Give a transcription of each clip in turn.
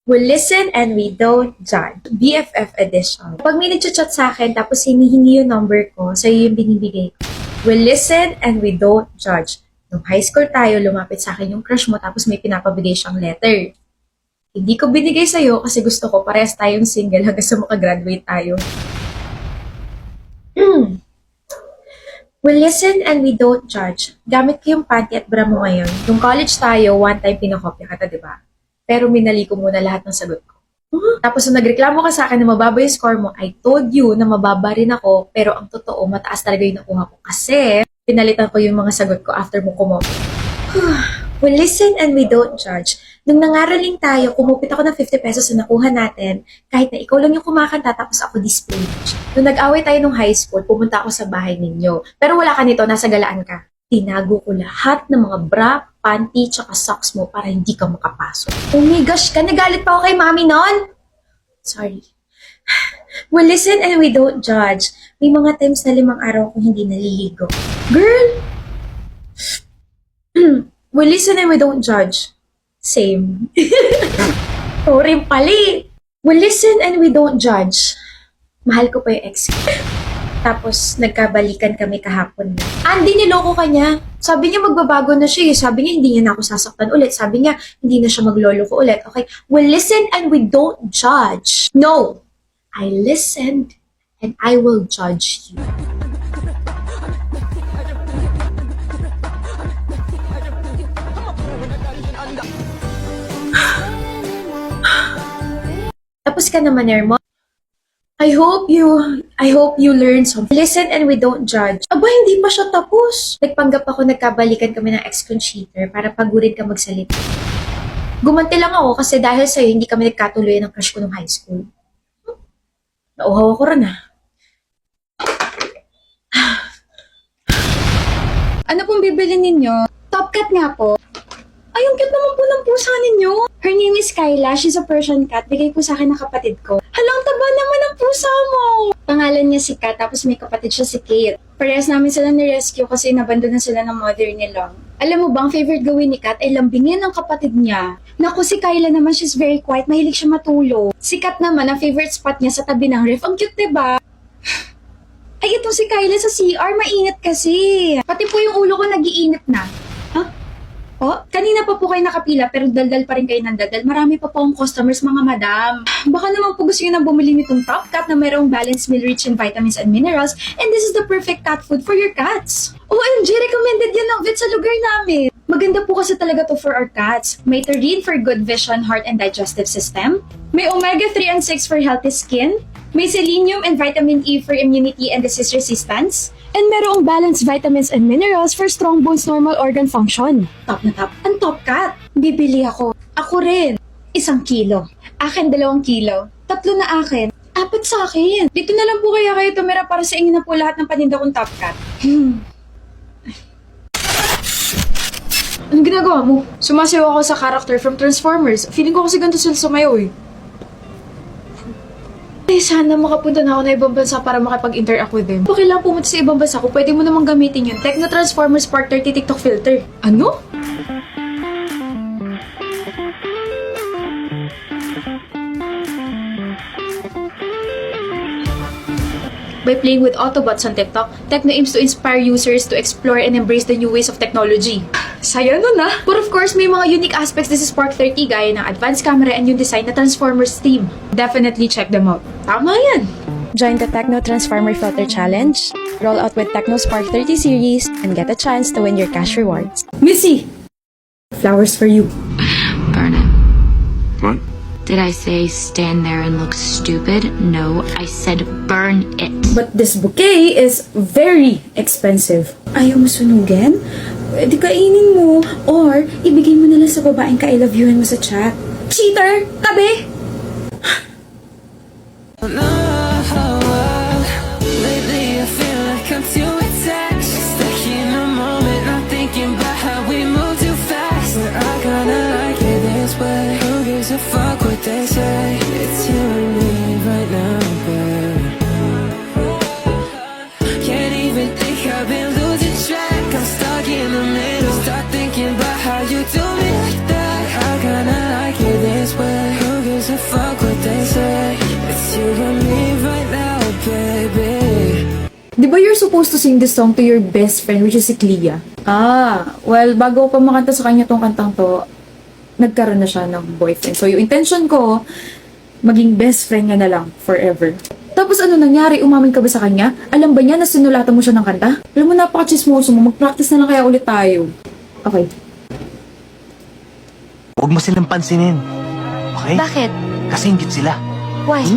We listen and we don't judge. BFF edition. Pag may nag-chat sa akin tapos hinihingi yung number ko, sa'yo yung binibigay ko. We listen and we don't judge. Nung high school tayo, lumapit sa akin yung crush mo tapos may pinapabigay siyang letter. Hindi ko binigay sa'yo kasi gusto ko parehas tayong single hanggang sa makagraduate tayo. We listen and we don't judge. Gamit ko yung panty at bra mo ngayon. Nung college tayo, one time pinakopya ka, diba? Pero minali ko muna lahat ng sagot ko. Tapos nung nagreklamo ka sa akin na mababa yung score mo, I told you na mababa rin ako, pero ang totoo, mataas talaga yung nakuha ko. Kasi, pinalitan ko yung mga sagot ko after mo kumopya. We listen and we don't judge. Nung nangaraling tayo, kumupit ako ng 50 pesos na nakuha natin, kahit na ikaw lang yung kumakanta tapos ako display. Nung nag-away tayo nung high school, pumunta ako sa bahay ninyo. Pero wala ka nito, nasa galaan ka. Tinago ko lahat ng mga bra, panty, tsaka socks mo para hindi ka makapasok. Oh my gosh, ka nagalit pa ako kay mami nun? Sorry. We listen and we don't judge. May mga times na 5 araw akong hindi naliligo. Girl! We listen and we don't judge. Same. Sorry pali. We listen and we don't judge. Mahal ko pa yung ex. Tapos, nagkabalikan kami kahapon. Andy, niloko ka niya. Sabi niya magbabago na siya. Sabi niya hindi niya na ako sasaktan ulit. Sabi niya hindi na siya maglolo ko ulit. Okay, we listen and we don't judge. No! I listened and I will judge you. Tapos ka naman, Ermo. I hope you learn something. Listen and we don't judge. Aba, hindi pa siya tapos. Nagpanggap ako nagkabalikan kami ng ex-con cheater para pagurin ka magsalita. Gumanti lang ako kasi dahil sa'yo hindi kami nagkatuloy ng crush ko nung high school. Nauhaw ako rin Ano pong bibili ninyo? Top cat nga po. Ay, ang cute naman po ng pusa ninyo. Her name is Kyla. She's a Persian cat. Bigay po sa akin ng kapatid ko. Halang taba naman ang pusa mo. Pangalan niya si Kat, tapos may kapatid siya si Kate. Parehas namin sila ni-rescue kasi nabandonan sila ng mother nila. Alam mo ba, ang favorite gawin ni Kat ay lambingin ng kapatid niya. Naku, si Kyla naman, she's very quiet. Mahilig siya matulog. Si Kat naman, ang favorite spot niya sa tabi ng ref. Ang cute, diba? Ay, itong si Kyla sa CR, mainit kasi. Pati po yung ulo ko nagiinit na. Oh, kanina pa po kayo nakapila pero daldal pa rin kayo ng daldal. Marami pa po akong customers, mga madam. Baka naman po gusto nyo na bumili nitong Top Cat na mayroong balanced meal rich in vitamins and minerals, and this is the perfect cat food for your cats. OMG, recommended yan ng vet sa lugar namin. Maganda po kasi talaga to for our cats. May taurine for good vision, heart, and digestive system. May omega-3 and 6 for healthy skin. May selenium and vitamin E for immunity and disease resistance. And merong balanced vitamins and minerals for strong bones, normal organ function. Top na top. Ang Top Cat. Bibili ako. Ako rin. 1 kilo. Akin 2 kilo. 3 na akin. 4 sa akin. Dito na lang po kaya kayo tumira para sa inyo na po lahat ng paninda kong Top Cat. Anong ginagawa mo? Sumasayaw ako sa character from Transformers. Feeling ko kasi ganito sila sumayaw eh. Eh, sana makapunta na ako na ibang bansa para makipag-interact with them. Kung kailangan pumunta sa ibang bansa ko, pwede mo namang gamitin yung Tecno Transformer Spark 30 TikTok filter. Ano? By playing with Autobots on TikTok, Tecno aims to inspire users to explore and embrace the new ways of technology. Saya nun ah! But of course, may mga unique aspects this is Spark 30 gaya ng advanced camera and yung design na Transformers theme. Definitely check them out. Tama yan! Join the Tecno Transformer Filter Challenge, roll out with Tecno Spark 30 series, and get a chance to win your cash rewards. Missy! Flowers for you. Burn it. What? Did I say stand there and look stupid? No, I said burn it. But this bouquet is very expensive. Ayaw mo sunugin? Pwede kainin mo. Or, ibigay mo na lang sa babaeng ka-I love youhan mo sa chat. Cheater! Tabi! Lately I feel like I'm too attached. Stuck in a moment, not thinking about how we move too fast. But I kinda like it this way. Who gives a fuck what they say? It's you and me right now, babe. Can't even think I've been losing track. I'm stuck in the middle. Start thinking about how you do me like that. I kinda like it this way. Who gives ba you're supposed to sing this song to your best friend, which is si Clea? Well, bago ko pa makanta sa kanya tong kantang to, nagkaroon na siya ng boyfriend. So, yung intention ko, maging best friend niya na lang forever. Tapos ano nangyari? Umamin ka ba sa kanya? Alam ba niya na sinulatan mo siya ng kanta? Alam mo, napaka-chismoso mo. Mag-practice na lang kaya ulit tayo. Okay. Huwag mo silang pansinin. Okay? Bakit? Kasi ingit sila. Why?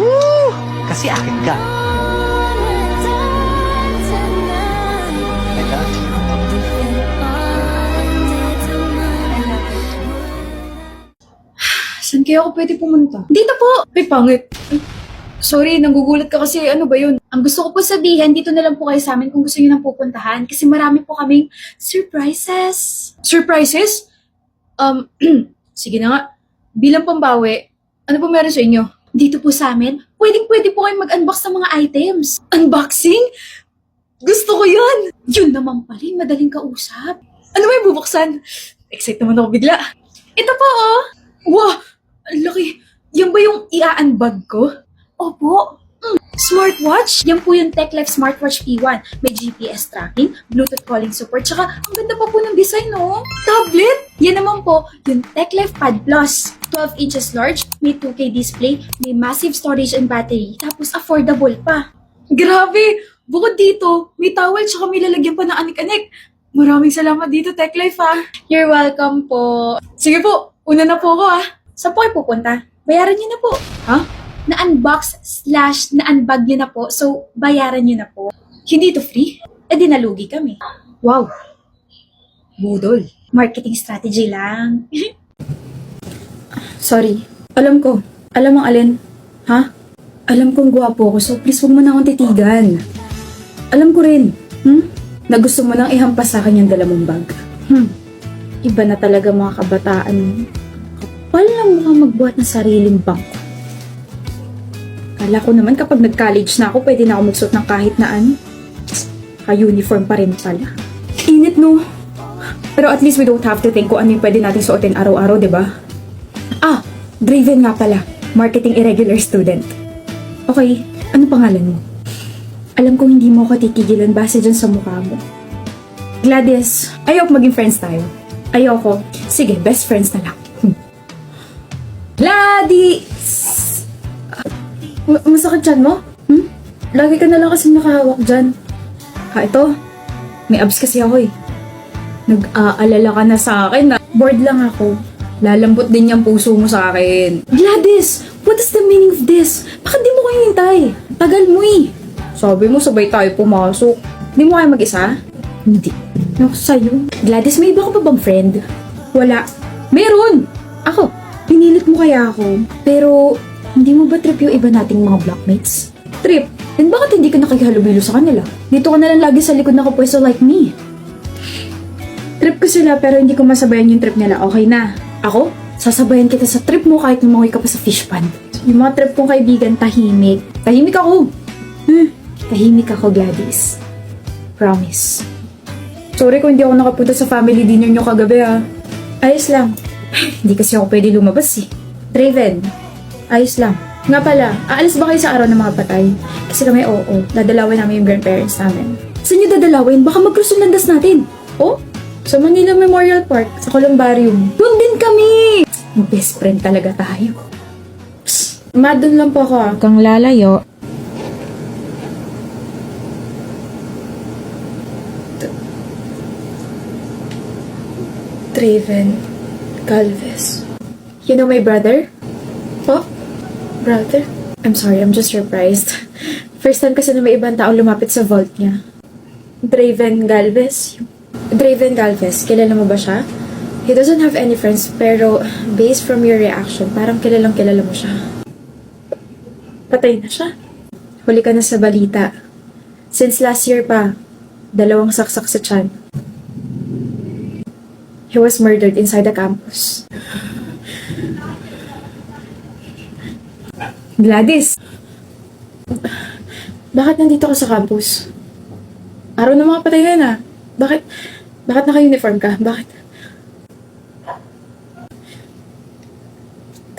Kasi akin ka. I love you. Saan kaya ako pwede pumunta? Dito po! Ay, pangit. Ay, sorry, nanggugulat ka kasi. Ano ba yun? Ang gusto ko po sabihin, dito na lang po kayo sa amin kung gusto niyo nang pupuntahan kasi marami po kaming surprises. Surprises? Sige na nga. Bilang pambawi, ano po meron sa inyo? Dito po sa amin, pwedeng-pwede po kayong mag-unbox ng mga items. Unboxing? Gusto ko yun! Yun naman pala, madaling kausap. Ano ba yung bubuksan? Excited naman ako bigla. Ito po, oh! Wow! Ang laki! Yan ba yung i-unbag ko? Opo. Smartwatch? Yan po yung TechLife Smartwatch P1. May GPS tracking, Bluetooth calling support, tsaka ang ganda pa po ng design, no? Tablet? Yan naman po, yung TechLife Pad Plus. 12 inches large, may 2K display, may massive storage and battery, tapos affordable pa. Grabe! Bukod dito, may towel tsaka may lalagyan pa ng anik-anik. Maraming salamat dito, TechLife ha. You're welcome po. Sige po, una na po ako ha. Saan po kayo pupunta? Bayaran niyo na po. Ha? Na-unbox/na-unbag niyo na po, so bayaran niyo na po. Hindi to free? Eh di nalugi kami. Wow. Budol. Marketing strategy lang. Sorry. Alam ko. Alam mo alin? Ha? Alam kong gwapo ko, so please huwag mo na akong titigan. Alam ko rin, na gusto mo nang ihampas sa akin yung dala mong bag. Iba na talaga mga kabataan mo. Kapal lang mukhang magbuhat ng sariling bangko. Kala ko naman kapag nag-college na ako, pwede na ako magsuot ng kahit na ano. Ka-uniform pa rin pala. Init no? Pero at least we don't have to think kung ano yung pwede natin suotin araw-araw, di ba? Draven nga pala. Marketing irregular student. Okay, ano pangalan mo? Alam kong hindi mo ako titigilan base dyan sa mukha mo. Gladys, ayoko maging friends tayo. Ayoko. Sige, best friends na lang. Gladys! Masakit dyan mo? Lagi ka na lang kasi nakahawak dyan. Ito. May abs kasi ako eh. Nag-aalala ka na sa akin na bored lang ako. Lalambot din yung puso mo sa akin. Gladys! What is the meaning of this? Bakit di mo ko hinintay? Tagal mo eh. Sabi mo sabay tayo pumasok. Di mo kaya mag-isa? Hindi. Ako sa'yo. Gladys, may iba ka pa bang friend? Wala. Meron! Ako. Pinilit mo kaya ako. Pero, hindi mo ba trip yung iba nating mga blockmates? Trip? Then bakit hindi ka nakikihalubilo sa kanila? Dito ka na lang lagi sa likod nakapwesto like me. Trip ko sila pero hindi ko masabayan yung trip nila. Okay na. Ako? Sasabayan kita sa trip mo kahit lumangoy ka pa sa fish pond. Yung mga trip kong kaibigan, tahimik. Tahimik ako. Tahimik ako, Gladys. Promise. Sorry kung hindi ako nakapunta sa family dinner nyo kagabi ha. Ayos lang. Hindi kasi ako pwede lumabas eh. Draven, ayos lang. Nga pala, aalis ba kayo sa araw ng mga patay? Kasi kami oo, dadalawin namin yung grandparents namin. Saan nyo dadalawin? Baka mag-cruise yung landas natin. Oh? Sa Manila Memorial Park, sa Columbarium. Doon din kami! Best friend talaga tayo. Psst, doon lang po ako ah. Kang lalayo, Draven Galvez. You know my brother? Oh? Brother? I'm sorry, I'm just surprised. First time kasi na may ibang tao lumapit sa vault niya. Draven Galvez? Draven Galvez, kilala mo ba siya? He doesn't have any friends, pero based from your reaction, parang kilalang kilala mo siya. Patay na siya. Huli ka na sa balita. Since last year pa, 2 saksak sa tiyan. He was murdered inside the campus. Gladys! Bakit nandito ka sa campus? Araw ng mga patay na. Bakit naka-uniform ka? Bakit?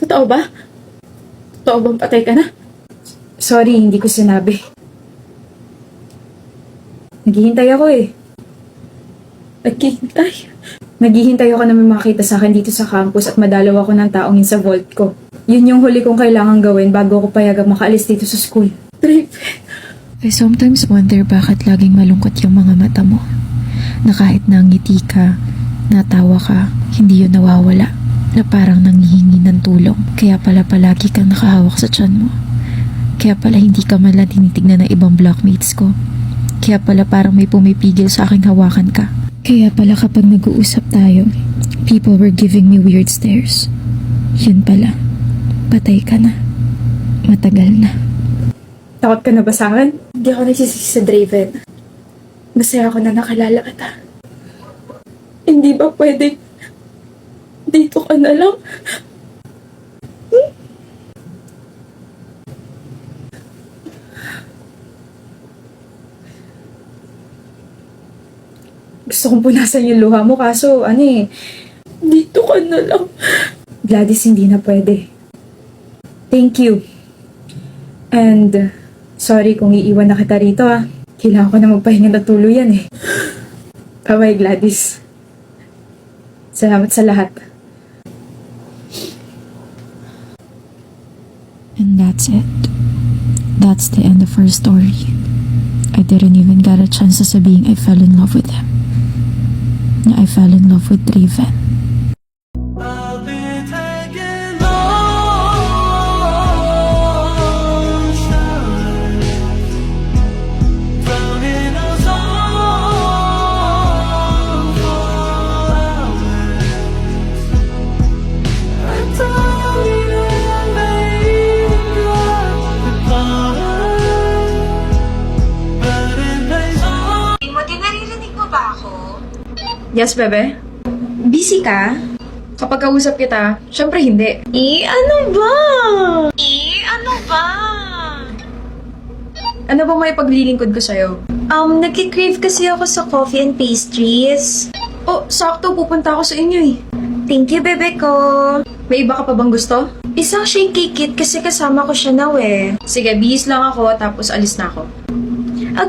Totoo ba? Totoo bang patay ka na? Sorry, hindi ko sinabi. Naghihintay ako eh. Naghihintay ako na may makita sa akin dito sa campus at madalaw ako ng taong yun sa vault ko. Yun yung huli kong kailangan gawin bago ako payagang makaalis dito sa school. I sometimes wonder bakit laging malungkot yung mga mata mo. Na kahit nangiti ka, natawa ka, hindi yun nawawala. Na parang nanghihingi ng tulong. Kaya pala palagi kang nakahawak sa tiyan mo. Kaya pala hindi ka man lang tinitignan ng ibang blockmates ko. Kaya pala parang may pumipigil sa aking hawakan ka. Kaya pala kapag nag-uusap tayo, people were giving me weird stares. Yun pala, patay ka na. Matagal na. Takot ka na ba sa akin? Hindi ako nagsisisi sa Draven. Masaya ako na nakilala kita. Hindi ba pwede dito ka na lang? Gusto kong punasan yung luha mo kaso dito ka na lang. Gladys, hindi na pwede. Thank you. And sorry kung iiwan na kita rito Kailangan ko na magpahinga na tuluyan Bye-bye, Gladys. Salamat sa lahat. And that's it. That's the end of her story. I didn't even get a chance to sabihin I fell in love with him. Na I fell in love with Draven. I'll be taking on shine, drowning us all for hours. I don't even make love goodbye, but it plays on. Timothy, naririnig mo ba ako? Yes, bebe? Busy ka? Kapag kausap kita, syempre hindi. Ano ba? Ano ba may paglilingkod ko sa'yo? Nagki-crave kasi ako sa coffee and pastries. Oh, sakto, pupunta ako sa inyo eh. Thank you, bebe ko. May iba ka pa bang gusto? Isang shake kit kasi kasama ko siya now Sige, bihis lang ako, tapos alis na ako.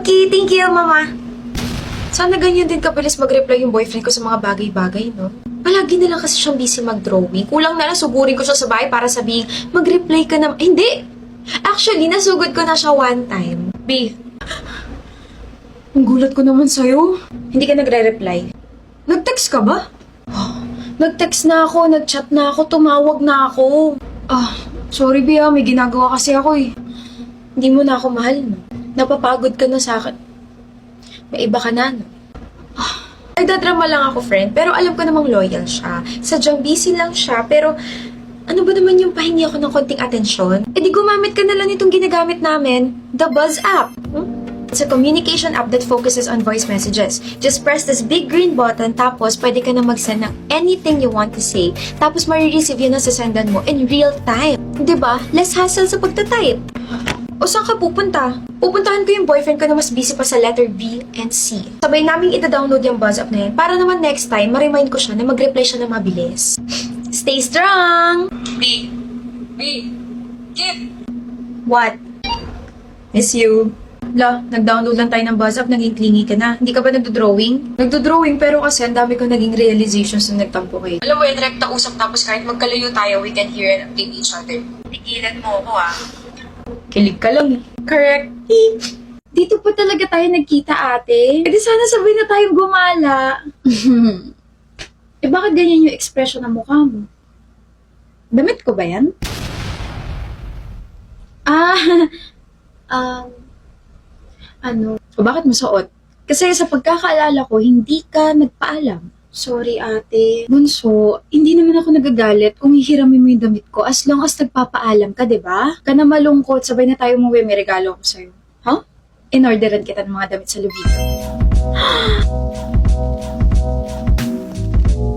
Okay, thank you, mama. Sana ganyan din kabilis mag-reply yung boyfriend ko sa mga bagay-bagay, no? Palagi na lang kasi siyang busy mag-drawing. Kulang na lang sugurin ko siya sa bahay para sabihin, mag-reply ka na. Hindi! Actually, nasugod ko na siya one time. B, ang gulat ko naman sa'yo. Hindi ka nagre-reply. Nag-text ka ba? Nag-text na ako, nag-chat na ako, tumawag na ako. Sorry B, may ginagawa kasi ako eh. Hindi mo na ako mahal, no? Napapagod ka na sa akin. May iba ka na, no? Nagdadrama lang ako, friend, pero alam ko namang loyal siya. Sadyang busy lang siya, pero ano ba naman yung pahingi ako ng konting atensyon? Eh di gumamit ka na lang itong ginagamit namin, the Buzz app. It's a communication app that focuses on voice messages. Just press this big green button, tapos pwede ka na mag-send ng anything you want to say, tapos marireceive yun na sasendan mo in real time. Diba? Less hassle sa pagtatype. O saan ka pupunta? Pupuntahan ko yung boyfriend ko na mas busy pa sa letter B and C. Sabay naming ita-download yung Buzz app na yun para naman next time, ma-remind ko siya na mag-reply siya na mabilis. Stay strong! B, Kip! What? Miss you. La, nag-download lang tayo ng Buzz app, naging clingy ka na. Hindi ka ba nagdo-drawing? Nagdo-drawing pero kasi ang dami ko naging realizations na nagtampo kayo. Alam mo yun, rekta usap tapos kahit magkalayo tayo, we can hear and update each other. Tigilan mo ako Kilig ka lang eh. Correct. Dito pa talaga tayo nagkita, ate. E di sana sabay na tayong gumala. Eh bakit ganyan yung expression ng mukha mo? Damit ko ba yan? O bakit mo suot? Kasi sa pagkakaalala ko, hindi ka nagpaalam. Sorry, ate. Bunso, hindi naman ako nagagalit kung hihiramin mo yung damit ko as long as nagpapaalam ka, diba? Ka na malungkot, sabay na tayo umuwi, may regalo ako sa'yo. In-orderan kita ng mga damit sa Lubito.